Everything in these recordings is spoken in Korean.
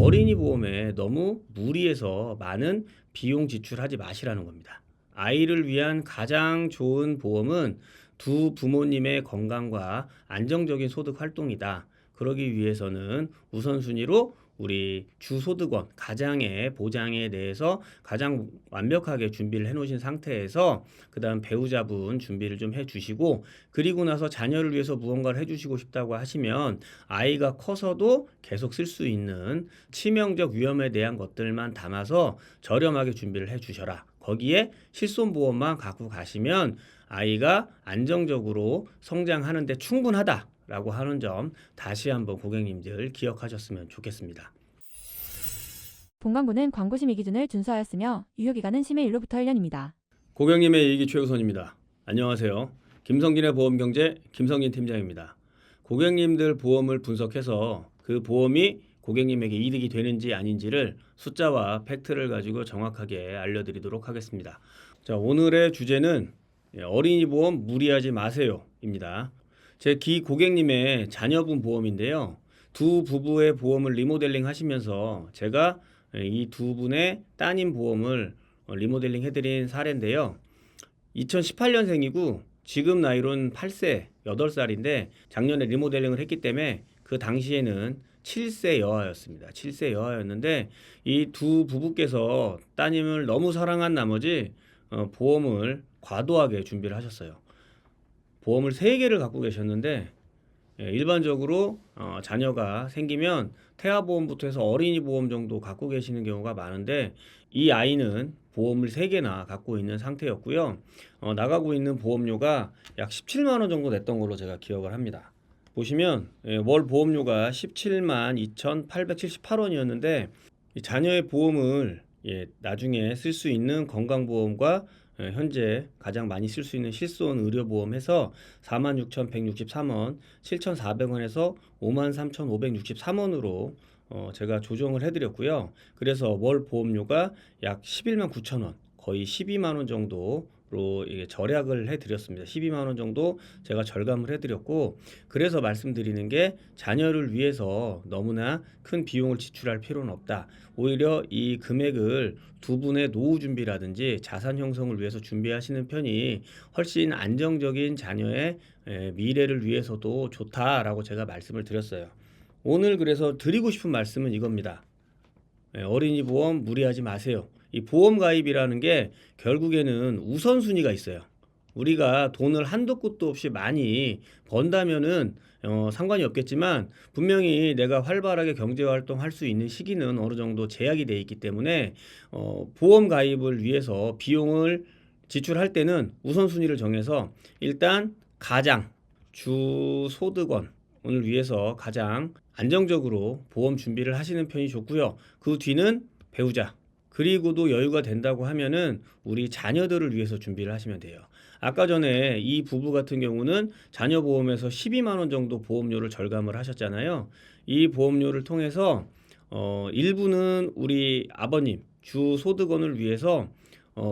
어린이 보험에 너무 무리해서 많은 비용 지출하지 마시라는 겁니다. 아이를 위한 가장 좋은 보험은 두 부모님의 건강과 안정적인 소득 활동이다. 그러기 위해서는 우선순위로 우리 주소득원 가장의 보장에 대해서 가장 완벽하게 준비를 해 놓으신 상태에서 그다음 배우자분 준비를 좀 해 주시고, 그리고 나서 자녀를 위해서 무언가를 해 주시고 싶다고 하시면 아이가 커서도 계속 쓸 수 있는 치명적 위험에 대한 것들만 담아서 저렴하게 준비를 해 주셔라. 거기에 실손보험만 갖고 가시면 아이가 안정적으로 성장하는 데 충분하다라고 하는 점 다시 한번 고객님들 기억하셨으면 좋겠습니다. 본광고는 광고 심의 기준을 준수하였으며 유효기간은 심의 일로부터 1년입니다. 고객님의 이익이 최우선입니다. 안녕하세요. 김성진의 보험경제 김성진 팀장입니다. 고객님들 보험을 분석해서 그 보험이 고객님에게 이득이 되는지 아닌지를 숫자와 팩트를 가지고 정확하게 알려드리도록 하겠습니다. 자, 오늘의 주제는 어린이 보험 무리하지 마세요입니다. 제 기 고객님의 자녀분 보험인데요. 두 부부의 보험을 리모델링 하시면서 제가 이 두 분의 따님 보험을 리모델링 해드린 사례인데요. 2018년생이고 지금 나이로는 8세, 8살인데 작년에 리모델링을 했기 때문에 그 당시에는 7세 여아였습니다. 7세 여아였는데 이 두 부부께서 따님을 너무 사랑한 나머지 보험을 과도하게 준비를 하셨어요. 보험을 3개를 갖고 계셨는데 일반적으로 자녀가 생기면 태아보험부터 해서 어린이 보험 정도 갖고 계시는 경우가 많은데 이 아이는 보험을 3개나 갖고 있는 상태였고요. 나가고 있는 보험료가 약 17만 원 정도 냈던 걸로 제가 기억을 합니다. 보시면 월 보험료가 17만 2,878원이었는데 자녀의 보험을 나중에 쓸 수 있는 건강보험과 현재 가장 많이 쓸 수 있는 실손 의료보험 해서 46,163원, 7,400원에서 53,563원으로 제가 조정을 해드렸고요. 그래서 월 보험료가 약 11만 9천 원, 거의 12만 원 정도로 이게 절약을 해드렸습니다. 12만 원 정도 제가 절감을 해드렸고, 그래서 말씀드리는 게 자녀를 위해서 너무나 큰 비용을 지출할 필요는 없다. 오히려 이 금액을 두 분의 노후 준비라든지 자산 형성을 위해서 준비하시는 편이 훨씬 안정적인 자녀의 미래를 위해서도 좋다라고 제가 말씀을 드렸어요. 오늘 그래서 드리고 싶은 말씀은 이겁니다. 어린이 보험 무리하지 마세요. 이 보험 가입이라는 게 결국에는 우선순위가 있어요. 우리가 돈을 한도 끝도 없이 많이 번다면은 상관이 없겠지만 분명히 내가 활발하게 경제 활동할 수 있는 시기는 어느 정도 제약이 돼 있기 때문에 보험 가입을 위해서 비용을 지출할 때는 우선순위를 정해서 일단 가장 주 소득원을 위해서 가장 안정적으로 보험 준비를 하시는 편이 좋고요. 그 뒤는 배우자, 그리고도 여유가 된다고 하면은 우리 자녀들을 위해서 준비를 하시면 돼요. 아까 전에 이 부부 같은 경우는 자녀 보험에서 12만 원 정도 보험료를 절감을 하셨잖아요. 이 보험료를 통해서 일부는 우리 아버님 주 소득원을 위해서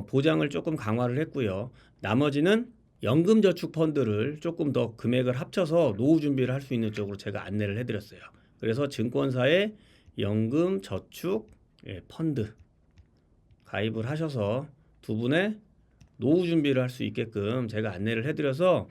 보장을 조금 강화를 했고요. 나머지는 연금저축 펀드를 조금 더 금액을 합쳐서 노후 준비를 할 수 있는 쪽으로 제가 안내를 해드렸어요. 그래서 증권사에 연금저축 펀드 가입을 하셔서 두 분의 노후 준비를 할 수 있게끔 제가 안내를 해드려서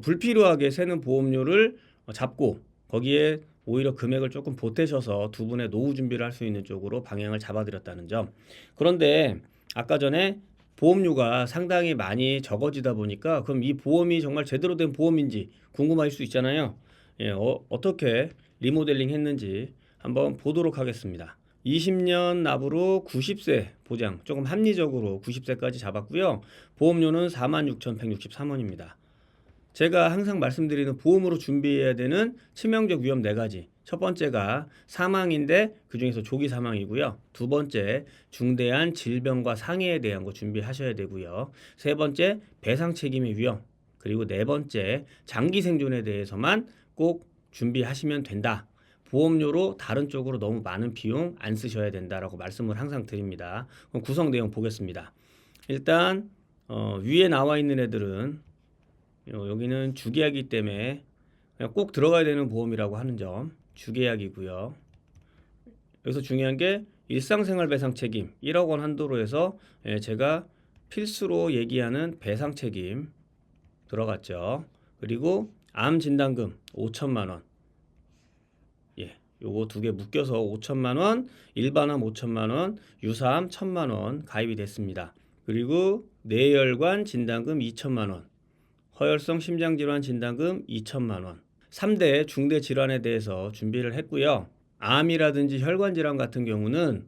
불필요하게 새는 보험료를 잡고 거기에 오히려 금액을 조금 보태셔서 두 분의 노후 준비를 할 수 있는 쪽으로 방향을 잡아드렸다는 점. 그런데 아까 전에 보험료가 상당히 많이 적어지다 보니까 그럼 이 보험이 정말 제대로 된 보험인지 궁금할 수 있잖아요. 어떻게 리모델링 했는지 한번 보도록 하겠습니다. 20년 납으로 90세 보장, 조금 합리적으로 90세까지 잡았고요. 보험료는 46,163원입니다. 제가 항상 말씀드리는 보험으로 준비해야 되는 치명적 위험 4가지. 첫 번째가 사망인데 그중에서 조기 사망이고요. 두 번째, 중대한 질병과 상해에 대한 거 준비하셔야 되고요. 세 번째, 배상 책임의 위험. 그리고 네 번째, 장기 생존에 대해서만 꼭 준비하시면 된다. 보험료로 다른 쪽으로 너무 많은 비용 안 쓰셔야 된다라고 말씀을 항상 드립니다. 그럼 구성 내용 보겠습니다. 일단 위에 나와 있는 애들은 여기는 주계약이기 때문에 그냥 꼭 들어가야 되는 보험이라고 하는 점, 주계약이고요. 여기서 중요한 게 일상생활 배상 책임 1억 원 한도로 해서 제가 필수로 얘기하는 배상 책임 들어갔죠. 그리고 암 진단금 5천만 원. 예. 요거 두 개 묶여서 5천만 원, 일반암 5천만 원, 유사암 1천만 원 가입이 됐습니다. 그리고 뇌혈관 진단금 2천만 원, 허혈성 심장질환 진단금 2천만 원. 3대 중대 질환에 대해서 준비를 했고요. 암이라든지 혈관 질환 같은 경우는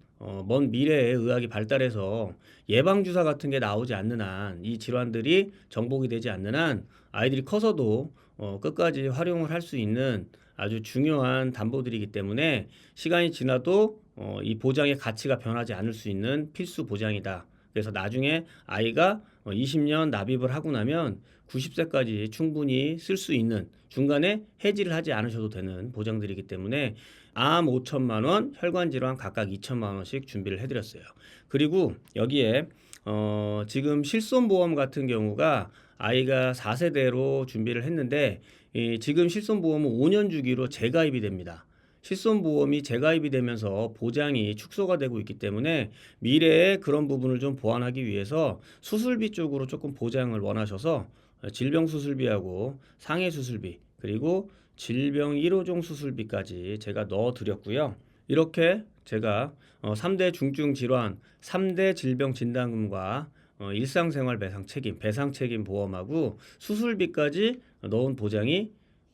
먼 미래에 의학이 발달해서 예방주사 같은 게 나오지 않는 한, 이 질환들이 정복이 되지 않는 한 아이들이 커서도 끝까지 활용을 할 수 있는 아주 중요한 담보들이기 때문에 시간이 지나도 이 보장의 가치가 변하지 않을 수 있는 필수 보장이다. 그래서 나중에 아이가 20년 납입을 하고 나면 90세까지 충분히 쓸 수 있는, 중간에 해지를 하지 않으셔도 되는 보장들이기 때문에 암 5천만 원, 혈관 질환 각각 2천만 원씩 준비를 해드렸어요. 그리고 여기에 지금 실손보험 같은 경우가 아이가 4세대로 준비를 했는데 지금 실손보험은 5년 주기로 재가입이 됩니다. 실손보험이 재가입이 되면서 보장이 축소가 되고 있기 때문에 미래에 그런 부분을 좀 보완하기 위해서 수술비 쪽으로 조금 보장을 원하셔서 질병 수술비하고 상해 수술비, 그리고 질병 1호종 수술비까지 제가 넣어 드렸고요. 이렇게 제가 3대 중증 질환, 3대 질병 진단금과 일상생활 배상 책임 보험하고 수술비까지 넣은 보장이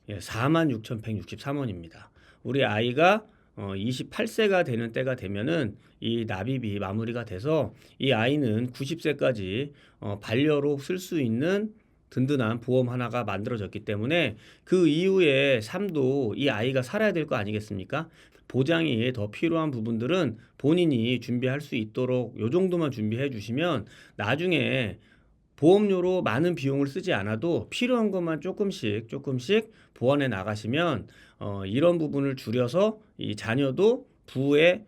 46,163원입니다. 우리 아이가 28세가 되는 때가 되면은 이 납입이 마무리가 돼서 이 아이는 90세까지 반려로 쓸 수 있는 든든한 보험 하나가 만들어졌기 때문에 그 이후의 삶도 이 아이가 살아야 될 거 아니겠습니까? 보장이 더 필요한 부분들은 본인이 준비할 수 있도록 요 정도만 준비해 주시면 나중에 보험료로 많은 비용을 쓰지 않아도 필요한 것만 조금씩 보완해 나가시면 이런 부분을 줄여서 이 자녀도 부의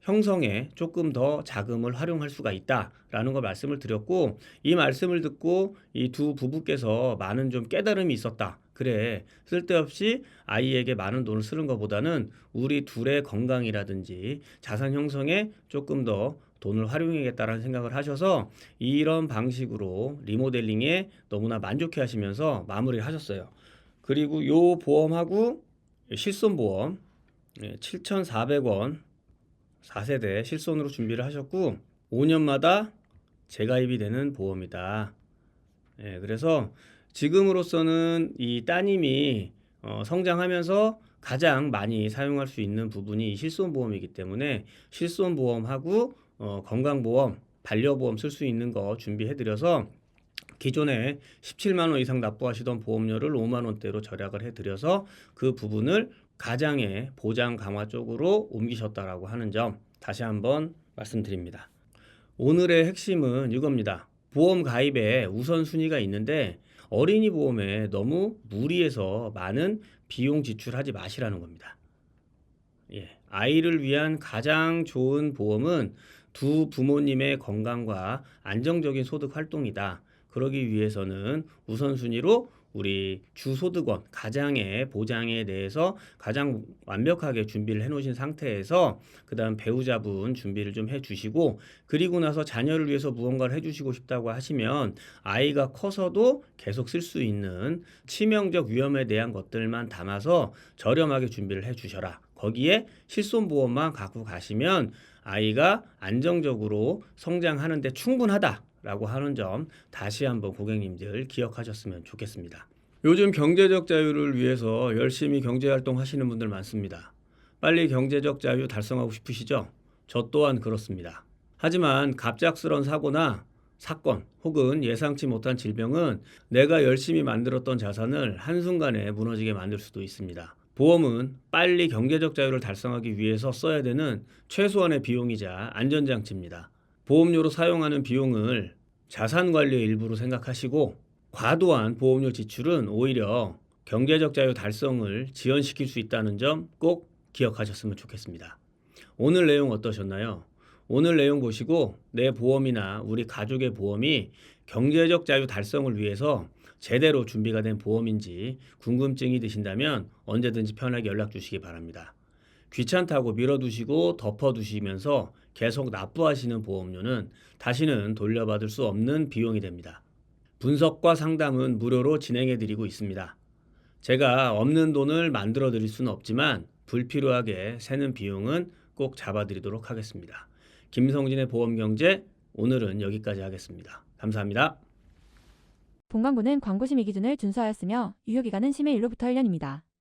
형성에 조금 더 자금을 활용할 수가 있다라는 걸 말씀을 드렸고, 이 말씀을 듣고 이 두 부부께서 많은 좀 깨달음이 있었다. 그래, 쓸데없이 아이에게 많은 돈을 쓰는 것보다는 우리 둘의 건강이라든지 자산 형성에 조금 더 돈을 활용해야겠다라는 생각을 하셔서 이런 방식으로 리모델링에 너무나 만족해 하시면서 마무리를 하셨어요. 그리고 요 보험하고 실손보험 7,400원 4세대 실손으로 준비를 하셨고 5년마다 재가입이 되는 보험이다. 그래서 지금으로서는 이 따님이 성장하면서 가장 많이 사용할 수 있는 부분이 실손보험이기 때문에 실손보험하고 건강보험, 반려보험 쓸 수 있는 거 준비해드려서 기존에 17만 원 이상 납부하시던 보험료를 5만 원대로 절약을 해드려서 그 부분을 가장의 보장 강화 쪽으로 옮기셨다라고 하는 점 다시 한번 말씀드립니다. 오늘의 핵심은 이겁니다. 보험 가입에 우선순위가 있는데 어린이 보험에 너무 무리해서 많은 비용 지출하지 마시라는 겁니다. 아이를 위한 가장 좋은 보험은 두 부모님의 건강과 안정적인 소득 활동이다. 그러기 위해서는 우선순위로 우리 주소득원 가장의 보장에 대해서 가장 완벽하게 준비를 해놓으신 상태에서 그 다음 배우자분 준비를 좀 해주시고, 그리고 나서 자녀를 위해서 무언가를 해주시고 싶다고 하시면 아이가 커서도 계속 쓸 수 있는 치명적 위험에 대한 것들만 담아서 저렴하게 준비를 해주셔라. 거기에 실손보험만 갖고 가시면 아이가 안정적으로 성장하는 데 충분하다 라고 하는 점 다시 한번 고객님들 기억하셨으면 좋겠습니다. 요즘 경제적 자유를 위해서 열심히 경제활동 하시는 분들 많습니다. 빨리 경제적 자유 달성하고 싶으시죠? 저 또한 그렇습니다. 하지만 갑작스런 사고나 사건 혹은 예상치 못한 질병은 내가 열심히 만들었던 자산을 한순간에 무너지게 만들 수도 있습니다. 보험은 빨리 경제적 자유를 달성하기 위해서 써야 되는 최소한의 비용이자 안전장치입니다. 보험료로 사용하는 비용을 자산관리의 일부로 생각하시고 과도한 보험료 지출은 오히려 경제적 자유 달성을 지연시킬 수 있다는 점 꼭 기억하셨으면 좋겠습니다. 오늘 내용 어떠셨나요? 오늘 내용 보시고 내 보험이나 우리 가족의 보험이 경제적 자유 달성을 위해서 제대로 준비가 된 보험인지 궁금증이 드신다면 언제든지 편하게 연락 주시기 바랍니다. 귀찮다고 미뤄두시고 덮어두시면서 계속 납부하시는 보험료는 다시는 돌려받을 수 없는 비용이 됩니다. 분석과 상담은 무료로 진행해드리고 있습니다. 제가 없는 돈을 만들어 드릴 수는 없지만 불필요하게 새는 비용은 꼭 잡아드리도록 하겠습니다. 김성진의 보험경제, 오늘은 여기까지 하겠습니다. 감사합니다. 본 광고는 광고 심의 기준을 준수하였으며 유효기간은 심의 일로부터 1년입니다.